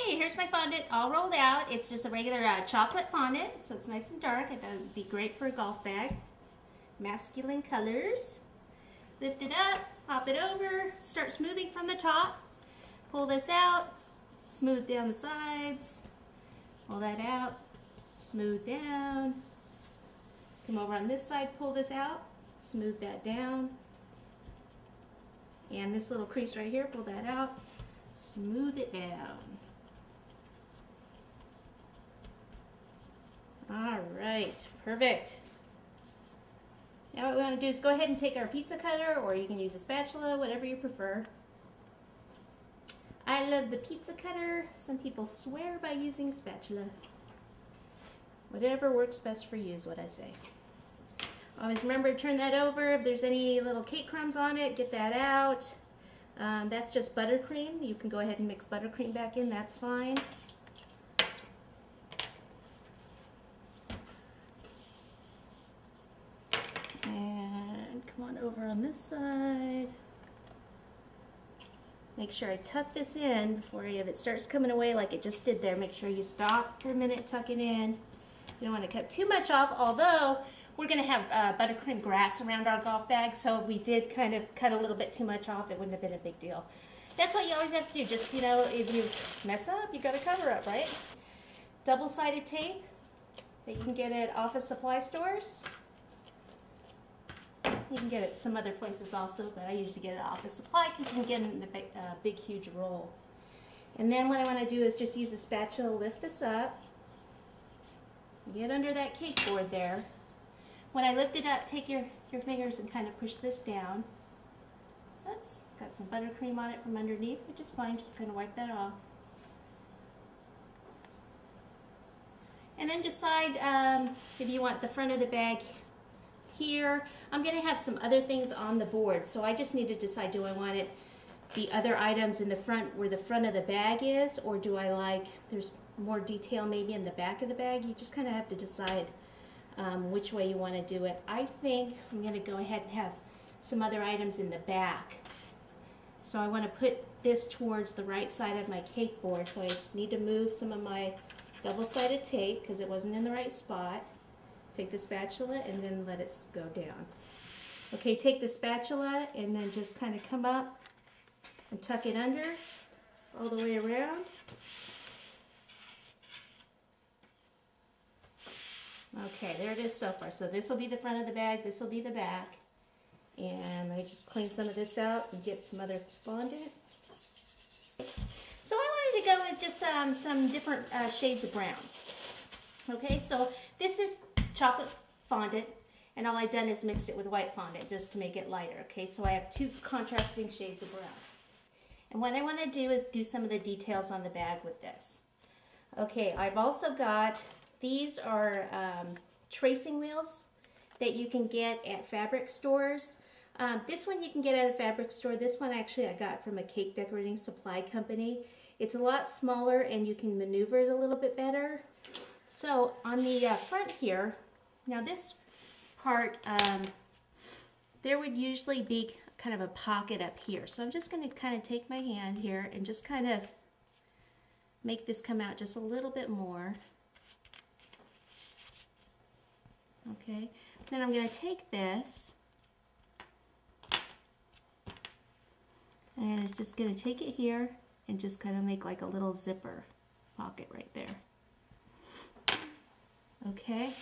Okay, here's my fondant all rolled out. It's just a regular chocolate fondant, so it's nice and dark. I thought it would be great for a golf bag. Masculine colors. Lift it up, pop it over, start smoothing from the top. Pull this out, smooth down the sides. Pull that out, smooth down. Come over on this side, pull this out, smooth that down. And this little crease right here, pull that out, smooth it down. All right, perfect. Now what we want to do is go ahead and take our pizza cutter, or you can use a spatula, whatever you prefer. I love the pizza cutter. Some people swear by using a spatula. Whatever works best for you is what I say. Always remember to turn that over. If there's any little cake crumbs on it, get that out. That's just buttercream. You can go ahead and mix buttercream back in, that's fine. And come on over on this side. Make sure I tuck this in before if it starts coming away like it just did there. Make sure you stop for a minute, tuck it in. You don't want to cut too much off, although we're going to have buttercream grass around our golf bag, so if we did kind of cut a little bit too much off, it wouldn't have been a big deal. That's what you always have to do. Just, you know, if you mess up, you got to cover up, right? Double-sided tape that you can get at office supply stores. You can get it some other places also, but I usually get it at office supply because you can get it in the big, huge roll. And then what I want to do is just use a spatula, lift this up, get under that cake board there. When I lift it up, take your fingers and kind of push this down. Oops, got some buttercream on it from underneath, which is fine, just kind of wipe that off. And then decide if you want the front of the bag here. I'm going to have some other things on the board, so I just need to decide, do I want it the other items in the front where the front of the bag is, or do I like there's more detail maybe in the back of the bag? You just kind of have to decide which way you want to do it. I think I'm going to go ahead and have some other items in the back. So I want to put this towards the right side of my cake board, so I need to move some of my double-sided tape because it wasn't in the right spot. Take the spatula and then let it go down. Okay, take the spatula and then just kind of come up and tuck it under all the way around. Okay, there it is so far. So this will be the front of the bag, this will be the back. And let me just clean some of this out and get some other fondant. So I wanted to go with just some different shades of brown. Okay, so this is chocolate fondant, and all I've done is mixed it with white fondant just to make it lighter. Okay, so I have two contrasting shades of brown. And what I want to do is do some of the details on the bag with this. Okay, I've also got, these are tracing wheels that you can get at fabric stores. This one you can get at a fabric store. This one actually I got from a cake decorating supply company. It's a lot smaller and you can maneuver it a little bit better. So on the front here, now this part, there would usually be kind of a pocket up here. So I'm just going to kind of take my hand here and just kind of make this come out just a little bit more. Okay, then I'm going to take this and it's just going to take it here and just kind of make like a little zipper pocket right there. Okay,